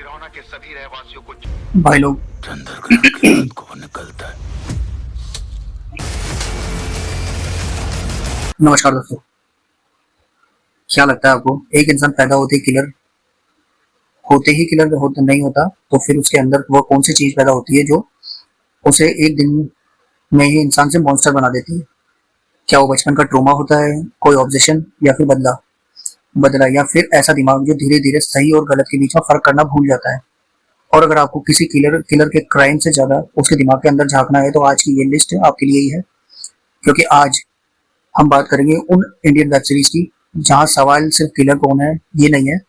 सिरौना के सभी रहवासियों को भाई लोग चंद्रग्रहण की रात को निकलता है। नमस्कार दोस्तों, क्या लगता है आपको एक इंसान पैदा होते ही किलर होता नहीं होता, तो फिर उसके अंदर वो कौन सी चीज पैदा होती है जो उसे एक दिन में ही इंसान से मॉन्स्टर बना देती है? क्या वो बचपन का ट्रोमा होता है, कोई ऑब्जेशन, या फिर बदला, या फिर ऐसा दिमाग जो धीरे धीरे सही और गलत के बीच में फर्क करना भूल जाता है? और अगर आपको किसी किलर के क्राइम से ज्यादा उसके दिमाग के अंदर झांकना है, तो आज की ये लिस्ट आपके लिए ही है। क्योंकि आज हम बात करेंगे उन इंडियन वेब सीरीज की जहां सवाल सिर्फ किलर कौन है ये नहीं है,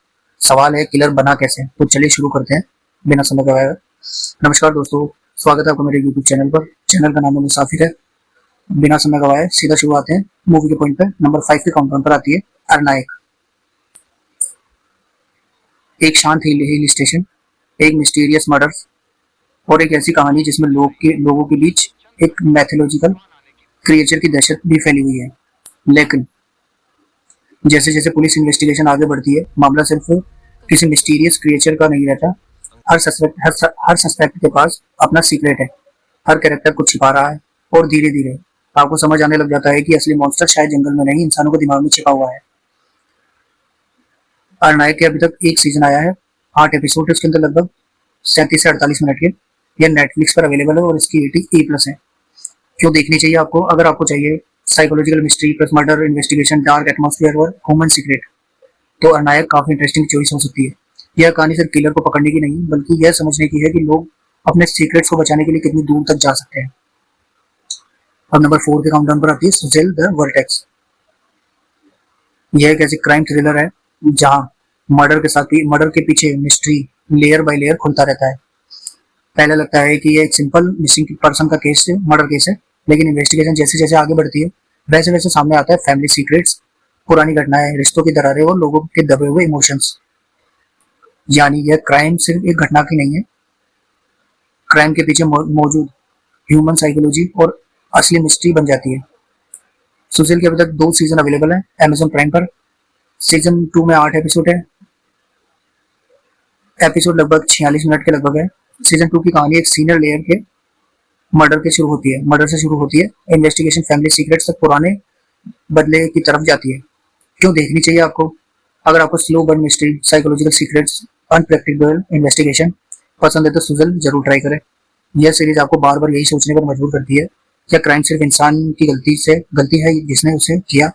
सवाल है किलर बना कैसे। तो चलिए शुरू करते हैं बिना समय गवाए। नमस्कार दोस्तों, स्वागत है आपका मेरे यूट्यूब चैनल पर। चैनल का नाम है मुसाफिर है। बिना समय गवाए सीधा शुरू आते हैं मूवी के पॉइंट पे। नंबर 5 के काउंटडाउन पर आती है अरनायक। एक शांत हिल स्टेशन, एक मिस्टीरियस मर्डर और एक ऐसी कहानी जिसमें लोगों के बीच एक मैथोलॉजिकल क्रिएचर की दहशत भी फैली हुई है। लेकिन जैसे जैसे पुलिस इन्वेस्टिगेशन आगे बढ़ती है, मामला सिर्फ किसी मिस्टीरियस क्रिएचर का नहीं रहता। हर सस्पेक्ट के पास अपना सीक्रेट है, हर कैरेक्टर कुछ छिपा रहा है, और धीरे धीरे आपको समझ आने लग जाता है कि असली मॉन्स्टर शायद जंगल में नहीं, इंसानों के दिमाग में छिपा हुआ है। अरनायक के अभी तक एक सीजन आया है, 8 एपिसोड है उसके अंदर, लगभग 37 से 48 मिनट के। यह नेटफ्लिक्स पर अवेलेबल है और इसकी रेटिंग A+ है। क्यों देखनी चाहिए आपको? अगर आपको चाहिए psychological mystery plus murder investigation, dark atmosphere और ह्यूमन सीक्रेट, तो अरनायक काफी इंटरेस्टिंग चॉइस हो सकती है। यह कहानी सिर्फ किलर को पकड़ने की नहीं, बल्कि यह समझने की है कि लोग अपने सीक्रेट्स को बचाने के लिए कितनी दूर तक जा सकते हैं। अब नंबर 4 के काउंटडाउन पर आती है सुजेल द वर्टेक्स। यह एक ऐसी क्राइम थ्रिलर है जहां मर्डर के पीछे मिस्ट्री लेयर बाय लेयर खुलता रहता है। पहले लगता है कि ये एक सिंपल मिसिंग पर्सन का केस है, मर्डर केस है, लेकिन इन्वेस्टिगेशन जैसे जैसे आगे बढ़ती है वैसे वैसे सामने आता है फैमिली सीक्रेट्स, पुरानी घटनाएं, रिश्तों की दरारें और लोगों के दबे हुए इमोशंस। यानी यह क्राइम सिर्फ एक घटना की नहीं है, क्राइम के पीछे मौजूद ह्यूमन साइकोलॉजी और असली मिस्ट्री बन जाती है। सुशील के अभी तक 2 सीजन अवेलेबल है Amazon प्राइम पर। सीजन 2 में 8 एपिसोड है, एपिसोड लगभग 46 मिनट के लगभग है। सीजन 2 की कहानी एक सीनियर लेयर के मर्डर से शुरू होती है, इन्वेस्टिगेशन फैमिली सीक्रेट्स तक पुराने बदले की तरफ जाती है। क्यों देखनी चाहिए आपको? अगर आपको slow burn mystery, psychological secrets, unpredictable investigation पसंद है तो सुजल जरूर ट्राई करें। यह सीरीज आपको बार बार यही सोचने पर मजबूर करती है, क्या क्राइम सिर्फ इंसान की गलती है जिसने उसे किया,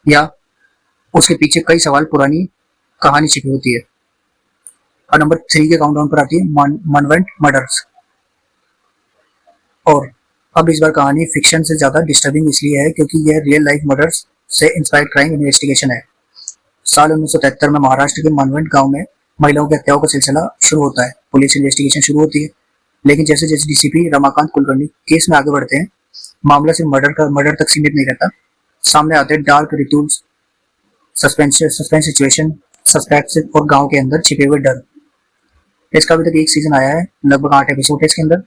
या उसके पीछे कई सवाल पुरानी कहानी छिपी होती है। और नंबर 3 के काउंटडाउन पर आती है मनवेंट मर्डर्स। और अब इस बार कहानी फिक्शन से ज्यादा डिस्टर्बिंग इसलिए है क्योंकि यह रियल लाइफ मर्डर्स से इंस्पायर्ड क्राइम इन्वेस्टिगेशन है। साल 1973 में महाराष्ट्र के मनवेंट गांव में महिलाओं की हत्याओं का सिलसिला शुरू होता है। पुलिस इन्वेस्टिगेशन शुरू होती है, लेकिन जैसे जैसे डीसीपी रमाकांत कुलकर्णी केस में आगे बढ़ते हैं, मामला सिर्फ मर्डर तक सीमित नहीं रहता। सामने आते हैं डार्क रिट्यूल्स, सस्पेंस सिचुएशन, सस्पेक्ट्स और गांव के अंदर छिपे हुए डर। इसका अभी तक एक सीजन आया है, लगभग 8 एपिसोड है इसके अंदर,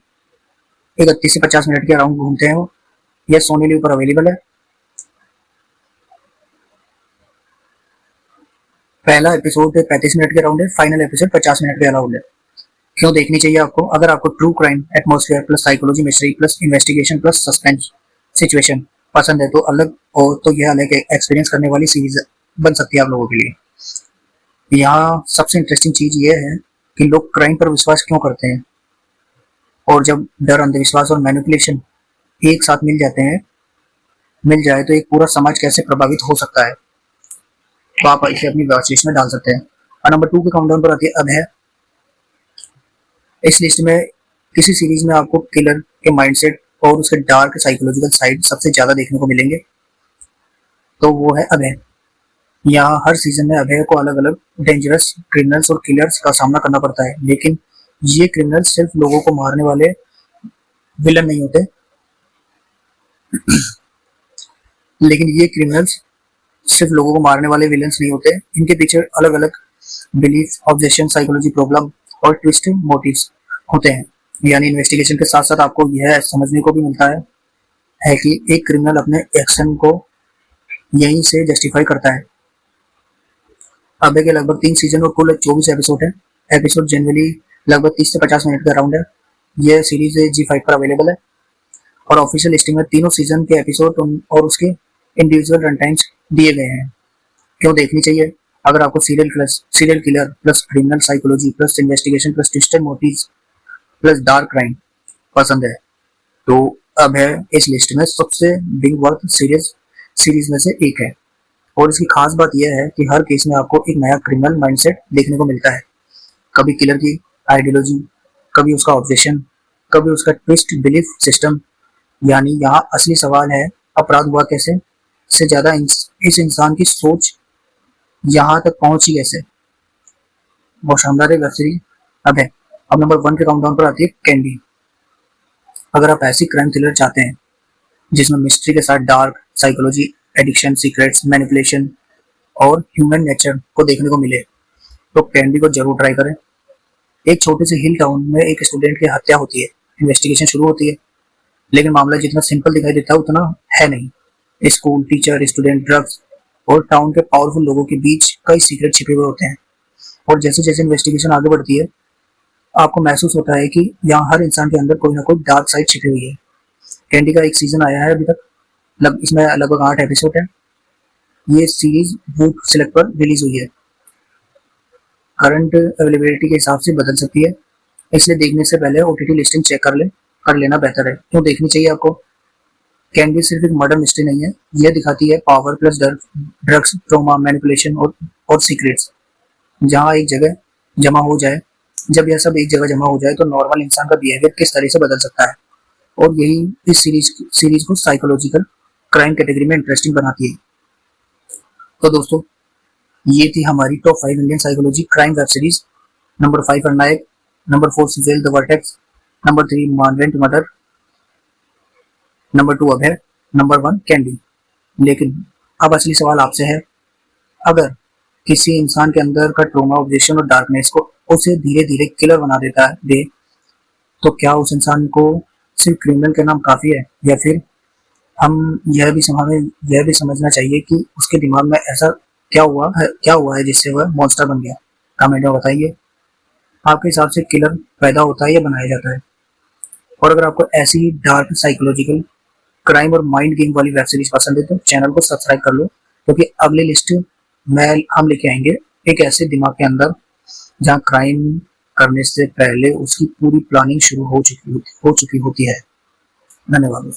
31 से 50 मिनट के अराउंड घूमते हैं वो। यह सोनी लिव पर अवेलेबल है। पहला एपिसोड 35 मिनट के अराउंड है, फाइनल एपिसोड 50 मिनट के अराउंड है। क्यों देखनी चाहिए आपको? अगर आपको true crime, atmosphere plus psychology mystery plus investigation plus suspense situation पसंद है तो यह अलग एक्सपीरियंस करने वाली सीरीज बन सकती है आप लोगों के लिए। यहाँ सबसे इंटरेस्टिंग चीज ये है कि लोग क्राइम पर विश्वास क्यों करते हैं, और जब डर, अंधविश्वास और मैनिपुलेशन एक साथ मिल जाए तो एक पूरा समाज कैसे प्रभावित हो सकता है। तो आप इसे अपनी वॉच लिस्ट में डाल सकते हैं। और नंबर 2 के काउंटडाउन पर आती है अभय। इस लिस्ट में किसी सीरीज में आपको किलर के माइंडसेट और उसके डार्क साइकोलॉजिकल साइड सबसे ज्यादा देखने को मिलेंगे, तो वो है अभय। यहाँ हर सीजन में अभय को अलग अलग डेंजरस क्रिमिनल्स और किलर्स का सामना करना पड़ता है, लेकिन ये क्रिमिनल्स सिर्फ लोगों को मारने वाले विलन नहीं होते। इनके पीछे अलग अलग बिलीफ, ऑब्जेक्शन, साइकोलॉजी प्रॉब्लम और ट्विस्ट मोटिव्स होते हैं। यानी इन्वेस्टिगेशन के साथ साथ आपको यह समझने को भी मिलता है कि एक क्रिमिनल अपने एक्शन को यहीं से जस्टिफाई करता है। अबे के लगभग 3 सीजन और कुल 24 एपिसोड है। एपिसोड जनरली लगभग 30 से 50 मिनट का राउंड है। यह सीरीज G5 पर अवेलेबल है और ऑफिशियल लिस्टिंग में तीनों सीजन के एपिसोड और उसके इंडिविजुअल रन टाइम्स दिए गए हैं। क्यों देखनी चाहिए? अगर आपको serial killer plus criminal psychology plus investigation plus twisted motives plus dark crime पसंद है तो अब है इस लिस्ट में सबसे बिग वर्थ सीरीज में से एक है। और इसकी खास बात यह है कि हर केस में आपको एक नया क्रिमिनल माइंडसेट देखने को मिलता है। कभी किलर की आइडियोलॉजी, कभी उसका ऑब्जेक्शन, कभी उसका ट्विस्ट बिलीफ सिस्टम। यानी यहाँ असली सवाल है अपराध हुआ कैसे से ज्यादा इस इंसान की सोच यहाँ तक पहुंची कैसे। बहुत शानदार है वेब सीरीज। अब नंबर 1 के काउंटडाउन पर आती है कैंडी। अगर आप ऐसी क्राइम थ्रिलर चाहते हैं जिसमें मिस्ट्री के साथ dark psychology, addiction, secrets, manipulation और ह्यूमन नेचर को देखने को मिले तो कैंडी को जरूर ट्राई करें। एक छोटे से हिल टाउन में एक स्टूडेंट की हत्या होती है। इन्वेस्टिगेशन शुरू होती है लेकिन मामला जितना सिंपल दिखाई देता है उतना है नहीं। स्कूल, टीचर, स्टूडेंट, ड्रग्स और टाउन के पावरफुल लोगों के बीच कई सीक्रेट छिपे हुए होते हैं। और जैसे जैसे इन्वेस्टिगेशन आगे बढ़ती है आपको महसूस होता है कि यहाँ हर इंसान के अंदर कोई ना कोई डार्क साइड छिपी हुई है। कैंडी का एक सीजन आया है अभी तक, इसमें लगभग 8 एपिसोड है। ये सीरीज वूट सिलेक्ट पर रिलीज हुई है। करंट अवेलेबिलिटी के हिसाब से बदल सकती है, इसलिए देखने से पहले OTT लिस्टिंग चेक कर लेना बेहतर है। क्यों देखनी चाहिए आपको? कैंडी सिर्फ एक मर्डर मिस्ट्री नहीं है, यह दिखाती है power plus drugs, trauma, manipulation और सीक्रेट्स जहाँ एक जगह जमा हो जाए। जब यह सब एक जगह जमा हो जाए तो नॉर्मल इंसान का बिहेवियर किस तरह से बदल सकता है। और यही इस सीरीज को साइकोलॉजिकल क्राइम कैटेगरी में इंटरेस्टिंग बनाती है। तो दोस्तों ये थी हमारी top 5 Indian psychology crime web series. Number 5 पर Nayak, number 4 Suzhal the vortex, number 3 मानवेंट murder, number 2 Abhay, number 1 candy. लेकिन अब असली सवाल आपसे है, अगर किसी इंसान के अंदर का ट्रॉमा, ऑब्जेक्शन और डार्कनेस को उसे धीरे धीरे किलर बना दे तो क्या उस इंसान को सिर्फ क्रिमिनल का नाम काफी है या फिर हम यह भी समझना चाहिए कि उसके दिमाग में ऐसा क्या हुआ है जिससे वह मॉन्स्टर बन गया। कमेंट में बताइए आपके हिसाब से किलर पैदा होता है या बनाया जाता है। और अगर आपको ऐसी डार्क साइकोलॉजिकल क्राइम और माइंड गेम वाली वेब सीरीज पसंद है तो चैनल को सब्सक्राइब कर लो, क्योंकि अगली लिस्ट में हम लेके आएंगे एक ऐसे दिमाग के अंदर जहाँ क्राइम करने से पहले उसकी पूरी प्लानिंग शुरू हो चुकी होती है। धन्यवाद।